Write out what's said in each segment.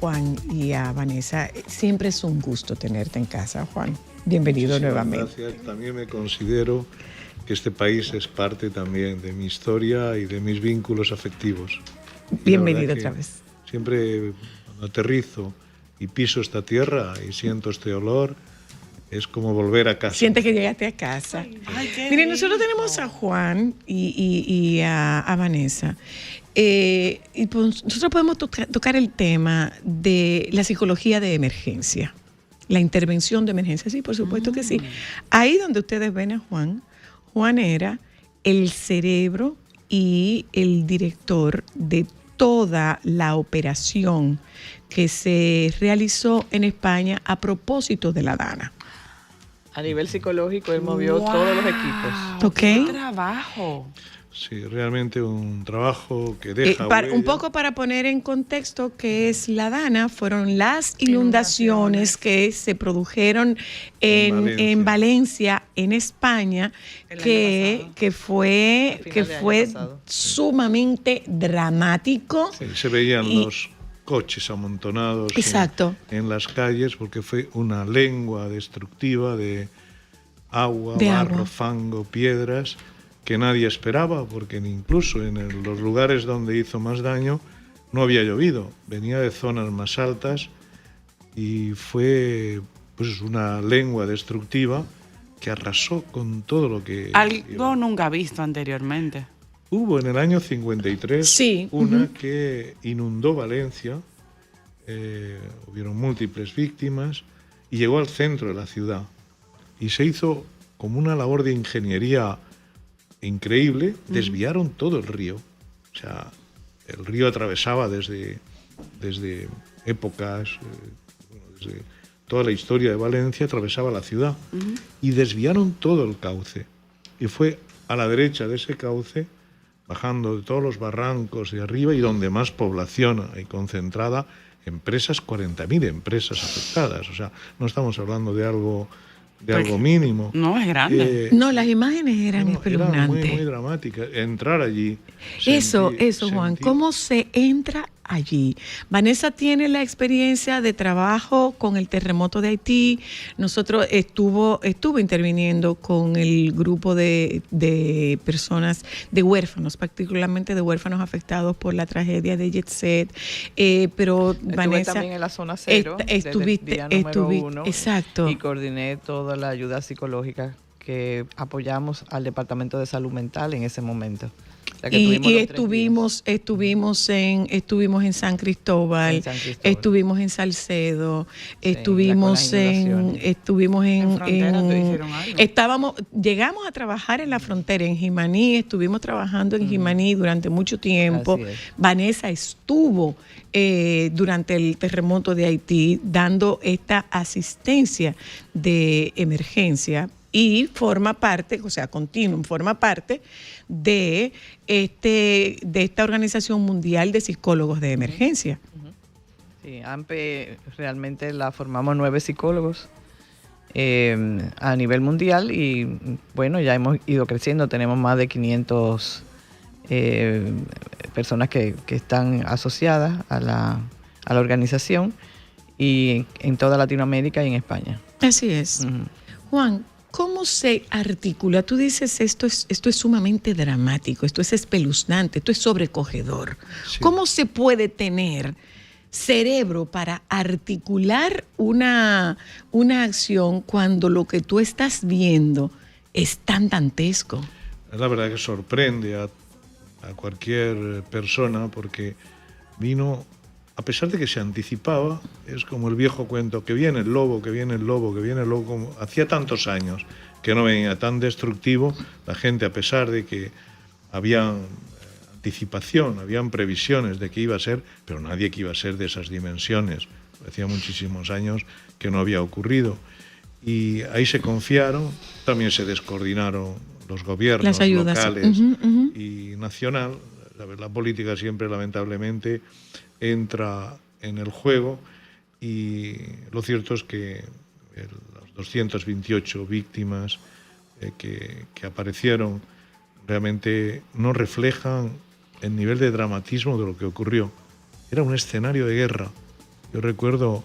Juan y a Vanessa. Siempre es un gusto tenerte en casa, Juan. Bienvenido nuevamente. Gracias. También me considero que este país es parte también de mi historia y de mis vínculos afectivos. Bienvenido otra vez. Siempre cuando aterrizo y piso esta tierra y siento este olor, es como volver a casa. Siente que llegaste a casa. Miren, nosotros tenemos a Juan y a Vanessa. Y pues nosotros podemos tocar el tema de la psicología de emergencia, la intervención de emergencia. Sí, por supuesto que sí. Ahí donde ustedes ven a Juan, Juan era el cerebro y el director de toda la operación que se realizó en España a propósito de la DANA. A nivel psicológico, él movió todos los equipos. ¿Ok? ¡Qué trabajo! Sí, realmente un trabajo que deja un poco para poner en contexto qué es la DANA, fueron las inundaciones que se produjeron en Valencia, en España, que fue sumamente dramático. Sí, se veían los coches amontonados en las calles porque fue una lengua destructiva de agua, barro, fango, piedras que nadie esperaba, porque incluso en los lugares donde hizo más daño no había llovido, venía de zonas más altas y fue pues una lengua destructiva que arrasó con todo lo que... Algo nunca visto anteriormente. Hubo en el año 53 una que inundó Valencia, hubieron múltiples víctimas y llegó al centro de la ciudad y se hizo como una labor de ingeniería increíble, desviaron todo el río. O sea, el río atravesaba desde épocas, desde toda la historia de Valencia, atravesaba la ciudad y desviaron todo el cauce. Y fue a la derecha de ese cauce, bajando de todos los barrancos de arriba y donde más población hay concentrada, empresas, 40.000 empresas afectadas. O sea, no estamos hablando de algo mínimo. No, es grande. No, las imágenes eran espeluznantes. Eran muy dramáticas. Entrar allí. Eso, Juan, ¿cómo se entra allí? Vanessa tiene la experiencia de trabajo con el terremoto de Haití. Nosotros estuvo interviniendo con el grupo de personas, de huérfanos, particularmente de huérfanos afectados por la tragedia de Jet Set. Pero Vanessa, también en la zona cero, estuviste, exacto. Y coordiné toda la ayuda psicológica que apoyamos al Departamento de Salud Mental en ese momento. Y estuvimos en San Cristóbal, estuvimos en Salcedo, llegamos a trabajar en la frontera, en Jimaní, estuvimos trabajando en Jimaní durante mucho tiempo. Vanessa estuvo durante el terremoto de Haití dando esta asistencia de emergencia y forma parte de esta Organización Mundial de Psicólogos de Emergencia. Sí, AMPE realmente la formamos 9 psicólogos a nivel mundial y bueno, ya hemos ido creciendo, tenemos más de 500 personas que están asociadas a la organización y en toda Latinoamérica y en España. Así es. Juan, ¿cómo se articula? Tú dices esto es sumamente dramático, esto es espeluznante, esto es sobrecogedor. Sí. ¿Cómo se puede tener cerebro para articular una acción cuando lo que tú estás viendo es tan dantesco? La verdad que sorprende a cualquier persona porque vino, a pesar de que se anticipaba, es como el viejo cuento, que viene el lobo, que viene el lobo, que viene el lobo, como hacía tantos años que no venía tan destructivo, la gente, a pesar de que había anticipación, habían previsiones de que iba a ser, pero nadie que iba a ser de esas dimensiones. Hacía muchísimos años que no había ocurrido. Y ahí se confiaron, también se descoordinaron los gobiernos las ayudas locales y nacional. La política siempre, lamentablemente, entra en el juego y lo cierto es que las 228 víctimas que aparecieron realmente no reflejan el nivel de dramatismo de lo que ocurrió. Era un escenario de guerra Yo recuerdo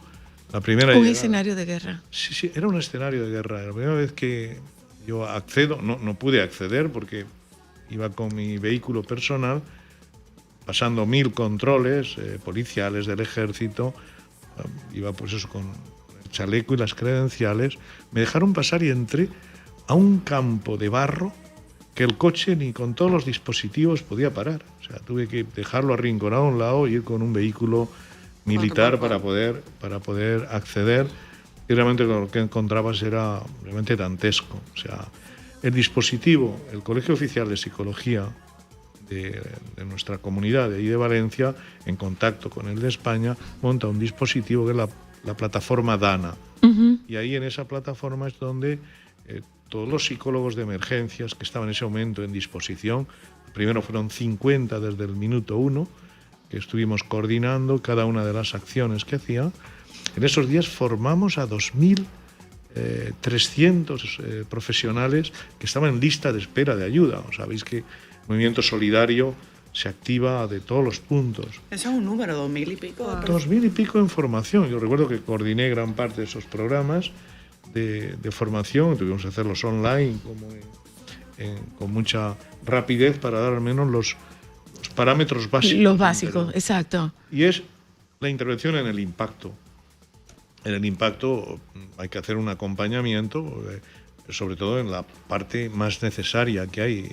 la primera Un llegada. escenario de guerra. Sí, sí, era un escenario de guerra. La primera vez que yo accedo, no pude acceder porque iba con mi vehículo personal, pasando 1000 controles policiales del ejército, iba pues eso con el chaleco y las credenciales, me dejaron pasar y entré a un campo de barro que el coche ni con todos los dispositivos podía parar. O sea, tuve que dejarlo arrinconado a un lado y ir con un vehículo militar para poder acceder, y realmente lo que encontrabas era realmente dantesco. O sea, el dispositivo, el Colegio Oficial de Psicología de nuestra comunidad de ahí de Valencia, en contacto con el de España, monta un dispositivo que es la plataforma DANA. Y ahí en esa plataforma es donde todos los psicólogos de emergencias que estaban en ese momento en disposición, primero fueron 50 desde el minuto 1, que estuvimos coordinando cada una de las acciones que hacía. En esos días formamos a 2.300 profesionales que estaban en lista de espera de ayuda. Sabéis que el movimiento solidario se activa de todos los puntos. Eso es un número, 2000 y pico. 2000 y pico en formación. Yo recuerdo que coordiné gran parte de esos programas de formación. Tuvimos que hacerlos online con mucha rapidez para dar al menos los parámetros básicos. Los básicos, exacto. Y es la intervención en el impacto. En el impacto hay que hacer un acompañamiento, sobre todo en la parte más necesaria que hay,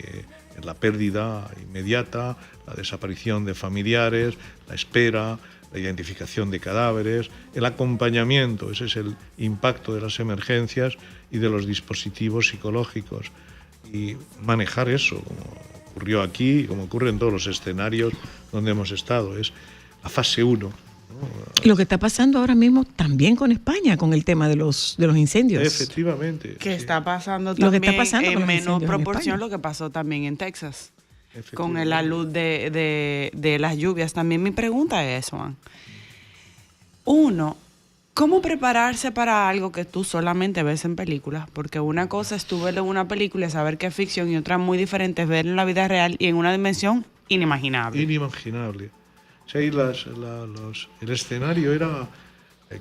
en la pérdida inmediata, la desaparición de familiares, la espera, la identificación de cadáveres, el acompañamiento. Ese es el impacto de las emergencias y de los dispositivos psicológicos. Y manejar eso, como ocurrió aquí, como ocurre en todos los escenarios donde hemos estado, es la fase 1. Lo que está pasando ahora mismo también con España, con el tema de los incendios. Efectivamente. Que está pasando Lo que también está pasando con en los menor incendios en proporción España. lo que pasó también en Texas, con la luz de las lluvias. También mi pregunta es, Juan, uno, ¿cómo prepararse para algo que tú solamente ves en películas? Porque una cosa es tú verlo en una película y saber que es ficción, y otra muy diferente es verlo en la vida real y en una dimensión inimaginable. Inimaginable. O sea, ahí el escenario era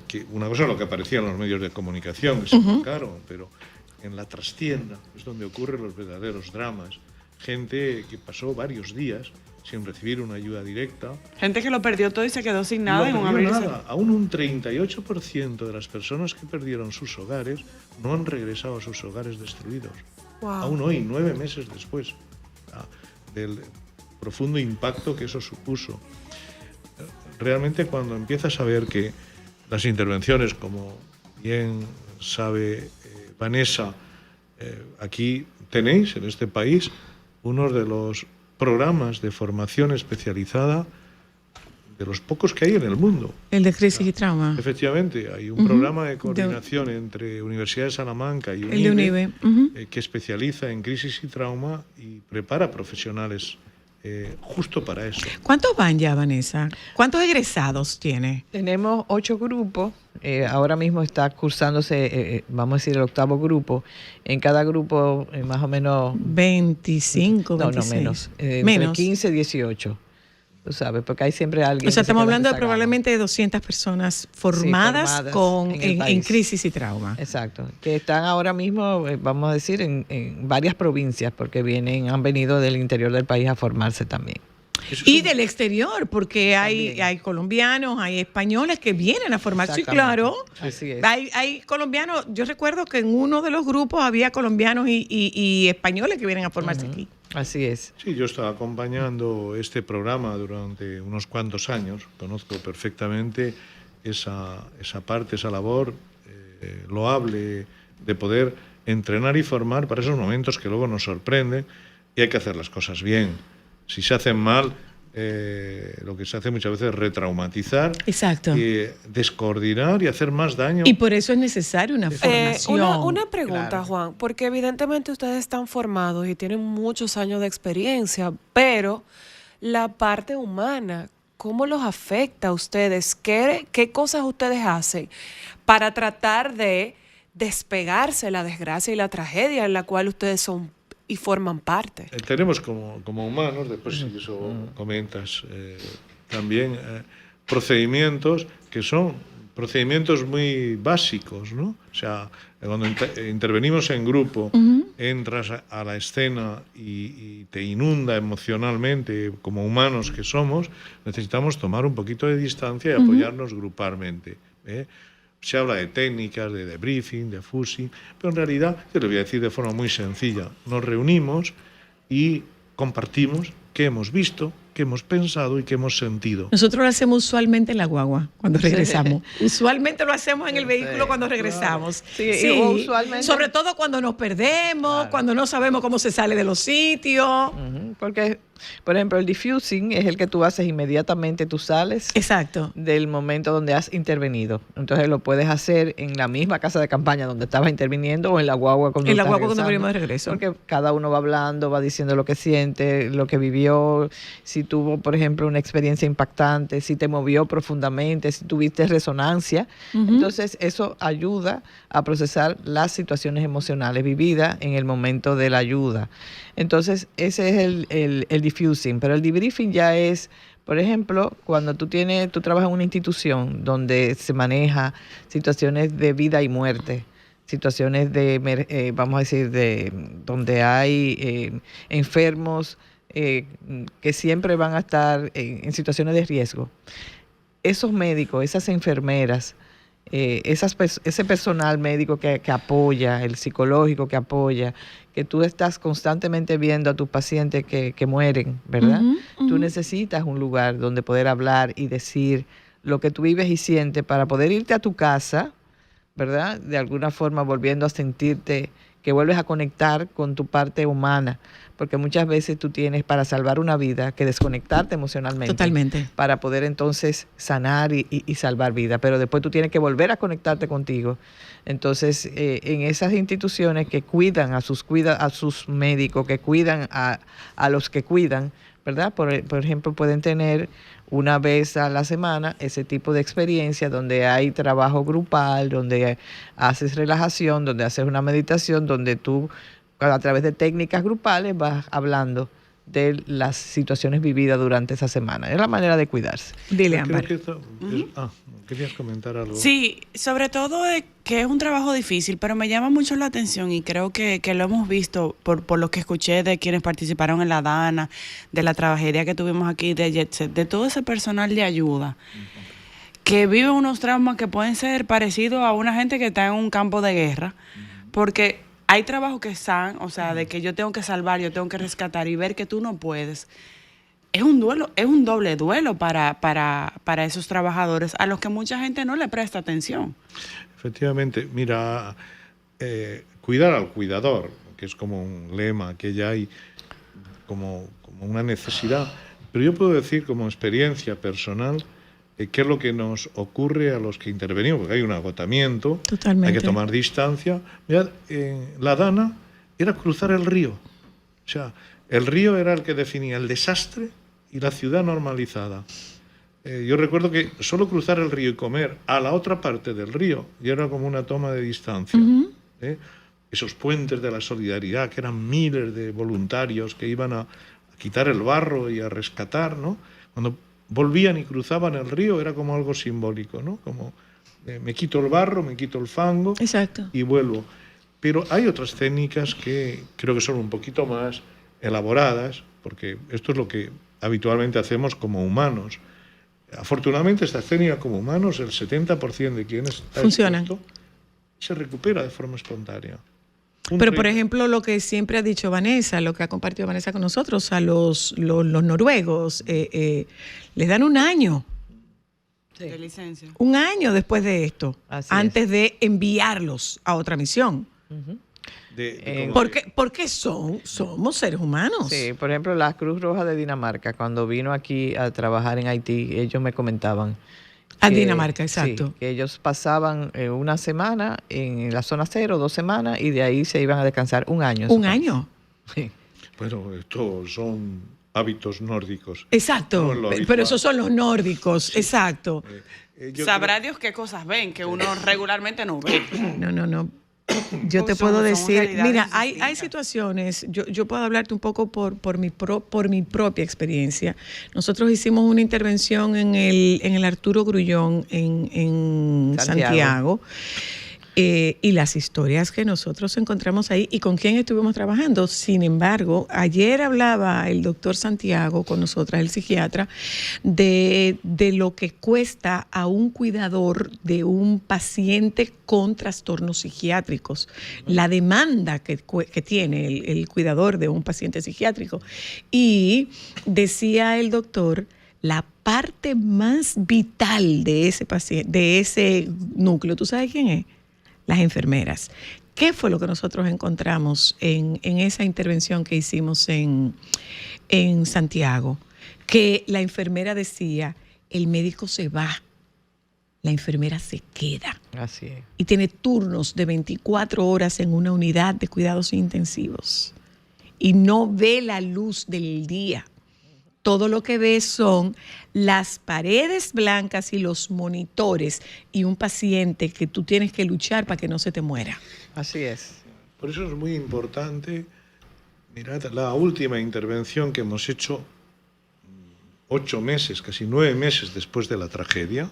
que una cosa es lo que aparecía en los medios de comunicación, que se tocaron, pero en la trastienda es donde ocurren los verdaderos dramas. Gente que pasó varios días sin recibir una ayuda directa. Gente que lo perdió todo y se quedó sin nada en un No abril. nada. Aún un 38% de las personas que perdieron sus hogares no han regresado a sus hogares destruidos. Wow. Aún hoy, 9 meses después, del profundo impacto que eso supuso. Realmente cuando empiezas a ver que las intervenciones, como bien sabe Vanessa, aquí tenéis en este país uno de los programas de formación especializada de los pocos que hay en el mundo. El de crisis y trauma. Efectivamente, hay un programa de coordinación entre Universidad de Salamanca y El de UNIBE. que especializa en crisis y trauma y prepara profesionales justo para eso. ¿Cuántos van ya, Vanessa? ¿Cuántos egresados tiene? Tenemos 8 grupos. Ahora mismo está cursándose, vamos a decir, el 8º grupo. En cada grupo, más o menos... 25, 26. No, menos. Entre Menos. 15 y 18. Tú sabes, porque hay siempre alguien. O sea, que se estamos queda hablando de rezagado. probablemente de 200 personas formadas, formadas en el en país. crisis y trauma. Exacto. Que están ahora mismo, vamos a decir, en varias provincias, porque han venido del interior del país a formarse también. Y del exterior, porque hay colombianos, hay españoles que vienen a formarse. Sí, Exactamente. claro. Así es. Hay colombianos. Yo recuerdo que en uno de los grupos había colombianos y españoles que vienen a formarse aquí. Así es. Sí, yo estaba acompañando este programa durante unos cuantos años. Conozco perfectamente esa parte, esa labor loable de poder entrenar y formar para esos momentos que luego nos sorprenden, y hay que hacer las cosas bien. Si se hacen mal, lo que se hace muchas veces es retraumatizar, Exacto. descoordinar y hacer más daño. Y por eso es necesaria una formación. Una pregunta, Claro. Juan, porque evidentemente ustedes están formados y tienen muchos años de experiencia, pero la parte humana, ¿cómo los afecta a ustedes? ¿Qué cosas ustedes hacen para tratar de despegarse de la desgracia y la tragedia en la cual ustedes son y forman parte? Tenemos como humanos, después si eso comentas también, procedimientos que son procedimientos muy básicos, ¿no? O sea, cuando intervenimos en grupo, entras a la escena y te inunda emocionalmente, como humanos que somos, necesitamos tomar un poquito de distancia y apoyarnos grupalmente. Se habla de técnicas, de debriefing, de fusing, pero en realidad, yo lo voy a decir de forma muy sencilla, nos reunimos y compartimos qué hemos visto, qué hemos pensado y qué hemos sentido. Nosotros lo hacemos usualmente en la guagua cuando regresamos. Usualmente lo hacemos en el vehículo cuando regresamos. Sí, Sí, usualmente. sobre todo cuando nos perdemos, cuando no sabemos cómo se sale de los sitios. Porque, por ejemplo, el diffusing es el que tú haces inmediatamente, tú sales Exacto. del momento donde has intervenido. Entonces lo puedes hacer en la misma casa de campaña donde estabas interviniendo o en la guagua cuando En la estás guagua cuando regresando. venimos de regreso. Porque cada uno va hablando, va diciendo lo que siente, lo que vivió, si tuvo, por ejemplo, una experiencia impactante, si te movió profundamente, si tuviste resonancia. Entonces eso ayuda a procesar las situaciones emocionales vividas en el momento de la ayuda. Entonces ese es el diffusing, pero el debriefing ya es, por ejemplo, cuando tú trabajas en una institución donde se maneja situaciones de vida y muerte, situaciones vamos a decir, donde hay enfermos que siempre van a estar en situaciones de riesgo. Esos médicos, esas enfermeras, ese personal médico que apoya, el psicológico que apoya, que tú estás constantemente viendo a tus pacientes que mueren, ¿verdad? Tú necesitas un lugar donde poder hablar y decir lo que tú vives y sientes para poder irte a tu casa, ¿verdad? De alguna forma volviendo a sentirte que vuelves a conectar con tu parte humana, porque muchas veces tú tienes para salvar una vida que desconectarte emocionalmente. Totalmente. Para poder entonces sanar y salvar vida, pero después tú tienes que volver a conectarte contigo. Entonces, en esas instituciones que cuidan a sus médicos, que cuidan a los que cuidan, ¿verdad? Por ejemplo, pueden tener una vez a la semana ese tipo de experiencia donde hay trabajo grupal, donde haces relajación, donde haces una meditación, donde tú a través de técnicas grupales vas hablando de las situaciones vividas durante esa semana. Es la manera de cuidarse. Dile, Creo Ámbar. que querías comentar algo. Sí, sobre todo que es un trabajo difícil, pero me llama mucho la atención y creo que lo hemos visto por lo que escuché de quienes participaron en la Dana, de la tragedia que tuvimos aquí de Jet Set, de todo ese personal de ayuda que vive unos traumas que pueden ser parecidos a una gente que está en un campo de guerra, porque hay trabajos que están, o sea, de que yo tengo que salvar, yo tengo que rescatar y ver que tú no puedes. Es un duelo, es un doble duelo para esos trabajadores a los que mucha gente no le presta atención. Efectivamente, mira, cuidar al cuidador, que es como un lema que ya hay como una necesidad, pero yo puedo decir como experiencia personal qué es lo que nos ocurre a los que intervenimos, porque hay un agotamiento, Totalmente. hay que tomar distancia. Mirad, la Dana era cruzar el río, o sea, el río era el que definía el desastre y la ciudad normalizada. Yo recuerdo que solo cruzar el río y comer a la otra parte del río ya era como una toma de distancia. Esos puentes de la solidaridad, que eran miles de voluntarios que iban a quitar el barro y a rescatar, ¿no? Cuando volvían y cruzaban el río era como algo simbólico, ¿no? Como me quito el barro, me quito el fango. Exacto. Y vuelvo. Pero hay otras técnicas que creo que son un poquito más elaboradas, porque esto es lo que habitualmente hacemos como humanos. Afortunadamente, esta técnica como humanos, el 70% de quienes está funcionan, expuesto, se recupera de forma espontánea. Pero, por ejemplo, lo que siempre ha dicho Vanessa, lo que ha compartido Vanessa con nosotros, a los noruegos, les dan un año. Sí. De licencia. Un año después de esto, Así antes de enviarlos a otra misión. Porque somos seres humanos. Sí, por ejemplo, la Cruz Roja de Dinamarca, cuando vino aquí a trabajar en Haití, ellos me comentaban. A Dinamarca, exacto. Sí, que ellos pasaban una semana en la zona 0, 2 semanas, y de ahí se iban a descansar un año. ¿Un año? Sí. Bueno, estos son hábitos nórdicos. Exacto, No es lo pero habitual. esos son los nórdicos, sí. Exacto. Yo Sabrá creo- Dios qué cosas ven que uno regularmente no ve. No. Yo te Son- puedo son decir, realidades mira, hay distintas. situaciones, yo puedo hablarte un poco por mi propia experiencia. Nosotros hicimos una intervención en el Arturo Grullón en Santiago. Y las historias que nosotros encontramos ahí y con quién estuvimos trabajando. Sin embargo, ayer hablaba el doctor Santiago con nosotras, el psiquiatra, de lo que cuesta a un cuidador de un paciente con trastornos psiquiátricos, la demanda que tiene el cuidador de un paciente psiquiátrico. Y decía el doctor, la parte más vital de ese paciente, de ese núcleo, ¿tú sabes quién es? Las enfermeras. ¿Qué fue lo que nosotros encontramos en esa intervención que hicimos en Santiago? Que la enfermera decía, el médico se va, la enfermera se queda. Así es. Y tiene turnos de 24 horas en una unidad de cuidados intensivos. Y no ve la luz del día. Todo lo que ve son las paredes blancas y los monitores y un paciente que tú tienes que luchar para que no se te muera. Así es. Por eso es muy importante, mirad, la última intervención que hemos hecho 8 meses, casi 9 meses después de la tragedia,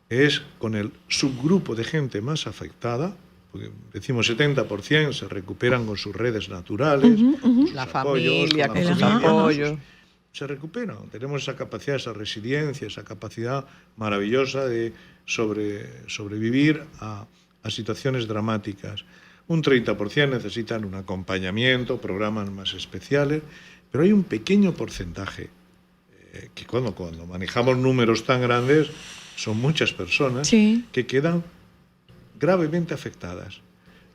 es con el subgrupo de gente más afectada, porque decimos 70% se recuperan con sus redes naturales, con sus La apoyos, familia, con con sus familia. apoyos. se recuperan. Tenemos esa capacidad, esa resiliencia, esa capacidad maravillosa de sobrevivir a situaciones dramáticas. Un 30% necesitan un acompañamiento, programas más especiales, pero hay un pequeño porcentaje que cuando manejamos números tan grandes, son muchas personas Sí. que quedan gravemente afectadas.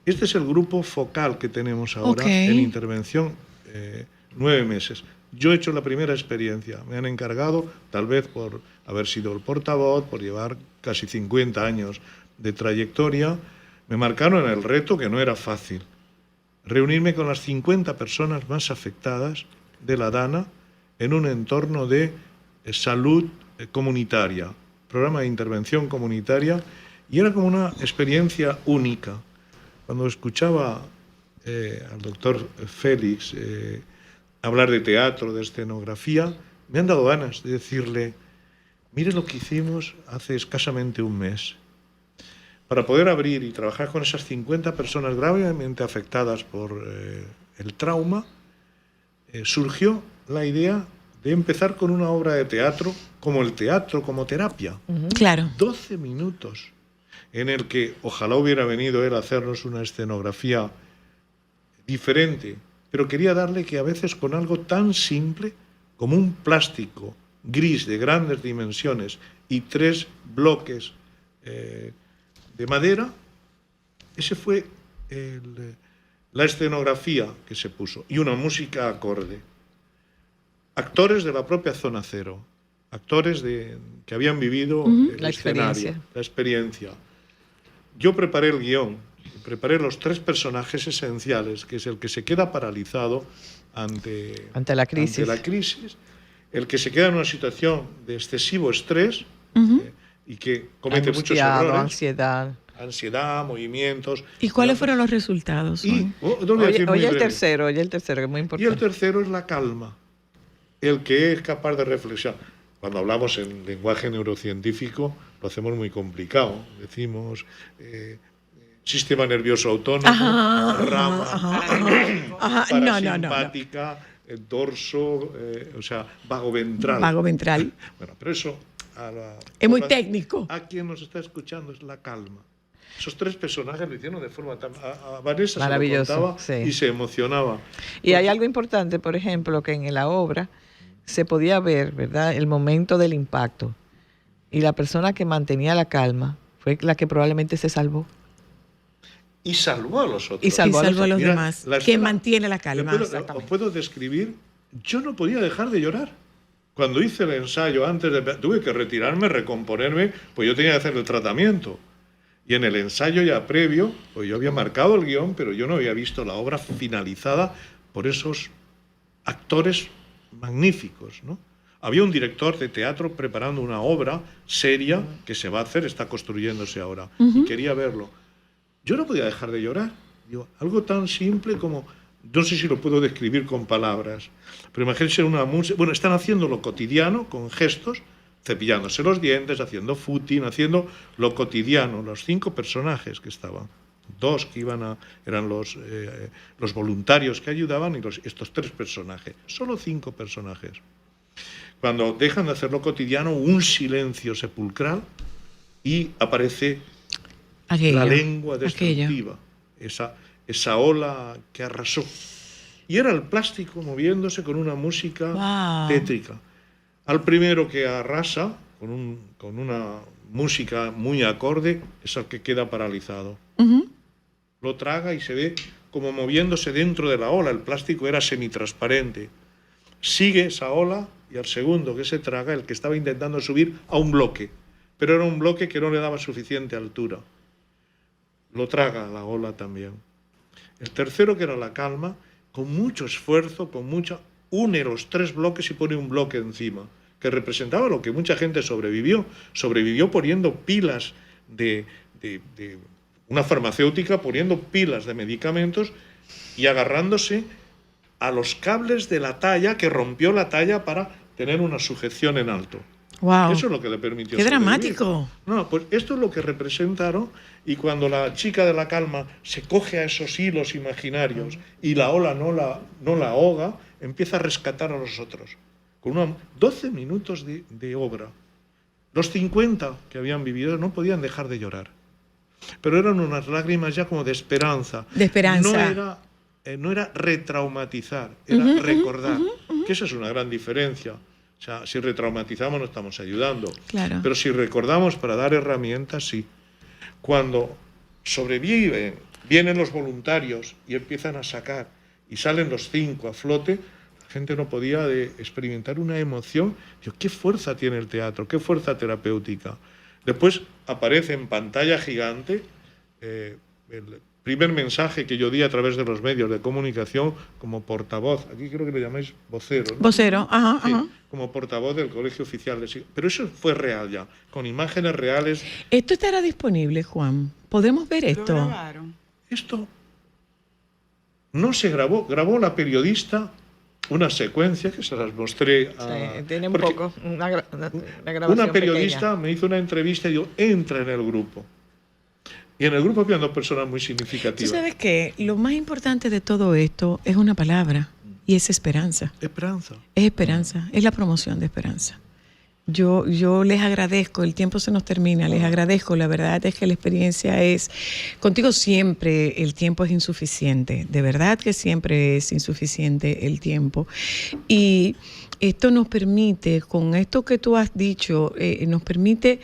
Este es el grupo focal que tenemos ahora en intervención 9 meses. Yo he hecho la primera experiencia, me han encargado, tal vez por haber sido el portavoz, por llevar casi 50 años de trayectoria, me marcaron el reto que no era fácil, reunirme con las 50 personas más afectadas de la DANA en un entorno de salud comunitaria, programa de intervención comunitaria, y era como una experiencia única. Cuando escuchaba al doctor Félix hablar de teatro, de escenografía, me han dado ganas de decirle, mire lo que hicimos hace escasamente un mes. Para poder abrir y trabajar con esas 50 personas gravemente afectadas por el trauma, surgió la idea de empezar con una obra de teatro, como el teatro, como terapia. Claro. 12 minutos, en el que ojalá hubiera venido él a hacernos una escenografía diferente, pero quería darle que a veces con algo tan simple como un plástico gris de grandes dimensiones y 3 bloques de madera, ese fue la escenografía que se puso, y una música acorde. Actores de la propia Zona Cero, actores que habían vivido el La escenario, experiencia. la experiencia. Yo preparé el guión, preparé los 3 personajes esenciales, que es el que se queda paralizado ante la crisis, el que se queda en una situación de excesivo estrés y que comete muchos angustiado, errores, ansiedad, movimientos. ¿Y cuáles fueron los resultados? Y, oye el tercero, que es muy y importante. el tercero es la calma, el que es capaz de reflexionar. Cuando hablamos en lenguaje neurocientífico lo hacemos muy complicado. Decimos sistema nervioso autónomo, rama parasimpática, dorso, o sea, vago ventral. Vago ventral. Bueno, pero eso Es muy técnico. A quien nos está escuchando es la calma. Esos 3 personajes lo hicieron de forma tan... A Vanessa se lo contaba sí. y se emocionaba. Y hay algo importante, por ejemplo, que en la obra se podía ver, ¿verdad?, el momento del impacto. Y la persona que mantenía la calma fue la que probablemente se salvó. Y salvó a los otros. Y salvó a los Mira, demás. la Quien escena- mantiene la calma. Os puedo describir, yo no podía dejar de llorar. Cuando hice el ensayo, tuve que retirarme, recomponerme, pues yo tenía que hacer el tratamiento. Y en el ensayo ya previo, pues yo había marcado el guión, pero yo no había visto la obra finalizada por esos actores magníficos, ¿no? Había un director de teatro preparando una obra seria que se va a hacer, está construyéndose ahora, y quería verlo. yo no podía dejar de llorar. Digo, algo tan simple como, no sé si lo puedo describir con palabras, pero imagínense una música, bueno, están haciendo lo cotidiano con gestos, cepillándose los dientes, haciendo footing, haciendo lo cotidiano, los 5 personajes que estaban. 2 que eran los voluntarios que ayudaban y estos 3 personajes, solo 5 personajes. Cuando dejan de hacer lo cotidiano, un silencio sepulcral y aparece la lengua destructiva, esa ola que arrasó. Y era el plástico moviéndose con una música tétrica. Al primero que arrasa, con una música muy acorde, es al que queda paralizado. Lo traga y se ve como moviéndose dentro de la ola. El plástico era semitransparente. Sigue esa ola y al segundo que se traga, el que estaba intentando subir a un bloque, pero era un bloque que no le daba suficiente altura. Lo traga la ola también. El tercero, que era la calma, con mucho esfuerzo, une los 3 bloques y pone un bloque encima, que representaba lo que mucha gente sobrevivió. Sobrevivió poniendo pilas de una farmacéutica, poniendo pilas de medicamentos y agarrándose a los cables de la talla, que rompió la talla para tener una sujeción en alto. Wow. Eso es lo que le permitió ¡Qué sobrevivir. dramático! No, pues esto es lo que representaron, y cuando la chica de la calma se coge a esos hilos imaginarios y la ola no la ahoga, empieza a rescatar a los otros. Con 12 minutos de obra. Los 50 que habían vivido no podían dejar de llorar. Pero eran unas lágrimas ya como de esperanza. De esperanza. No era retraumatizar, era recordar. Que esa es una gran diferencia. O sea, si retraumatizamos no estamos ayudando. Claro. Pero si recordamos para dar herramientas, sí. Cuando sobreviven, vienen los voluntarios y empiezan a sacar, y salen los 5 a flote, la gente no podía experimentar una emoción. Digo, ¿qué fuerza tiene el teatro? ¿Qué fuerza terapéutica? Después aparece en pantalla gigante el primer mensaje que yo di a través de los medios de comunicación como portavoz. Aquí creo que le llamáis vocero, ¿no? Vocero, ajá, Sí, ajá. como portavoz del Colegio Oficial de Psicología. Pero eso fue real ya, con imágenes reales. Esto estará disponible, Juan. ¿Podemos ver ¿Lo esto? grabaron? Esto no se grabó la periodista una secuencia que se las mostré a... Sí, tiene un porque poco una grabación una periodista pequeña. me hizo una entrevista y dijo, entra en el grupo. Y en el grupo había 2 personas muy ¿Tú significativas. sabes qué? Lo más importante de todo esto es una palabra, y es esperanza. Esperanza. Es esperanza, es la promoción de esperanza. Yo les agradezco, el tiempo se nos termina, les agradezco, la verdad es que la experiencia es, contigo siempre el tiempo es insuficiente, de verdad que siempre es insuficiente el tiempo. Y esto nos permite, con esto que tú has dicho, nos permite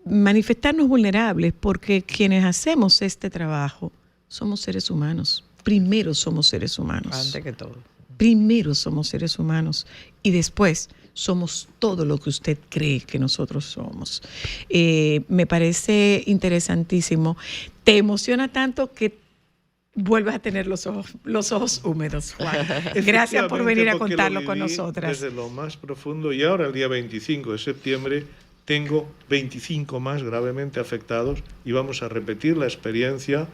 manifestarnos vulnerables, porque quienes hacemos este trabajo somos seres humanos. Primero somos seres humanos. Antes que todo. Primero somos seres humanos y después somos todo lo que usted cree que nosotros somos. Me parece interesantísimo. Te emociona tanto que vuelves a tener los ojos húmedos, Juan. Gracias por venir a contarlo con nosotras. Desde lo más profundo, y ahora el día 25 de septiembre tengo 25 más gravemente afectados y vamos a repetir la experiencia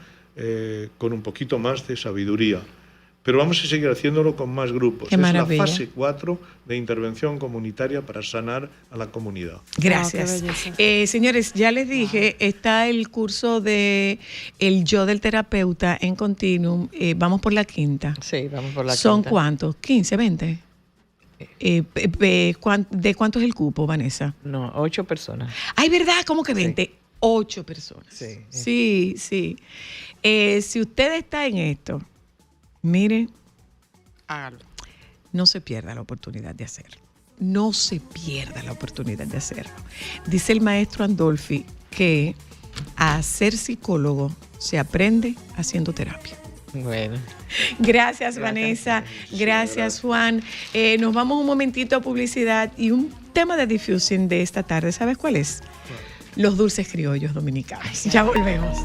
con un poquito más de sabiduría. Pero vamos a seguir haciéndolo con más grupos. Qué es maravilla. la fase 4 de intervención comunitaria para sanar a la comunidad. Gracias. Wow, qué belleza. Señores, ya les dije, está el curso de El Yo del Terapeuta en Continuum. Vamos por la 5ª. Sí, vamos por la ¿Son quinta. cuántos? ¿15, 20? ¿De cuánto es el cupo, Vanessa? No, 8 personas. Ay, ¿verdad? ¿Cómo que 20? Sí. 8 personas. Sí. Sí, sí. Si usted está en esto, mire, Hágalo. no se pierda la oportunidad de hacerlo. No se pierda la oportunidad de hacerlo. Dice el maestro Andolfi que a ser psicólogo se aprende haciendo terapia. Bueno. Gracias, Vanessa. Gracias, Juan. Nos vamos un momentito a publicidad y un tema de diffusing de esta tarde. ¿Sabes cuál es? Los dulces criollos dominicanos. Ya volvemos.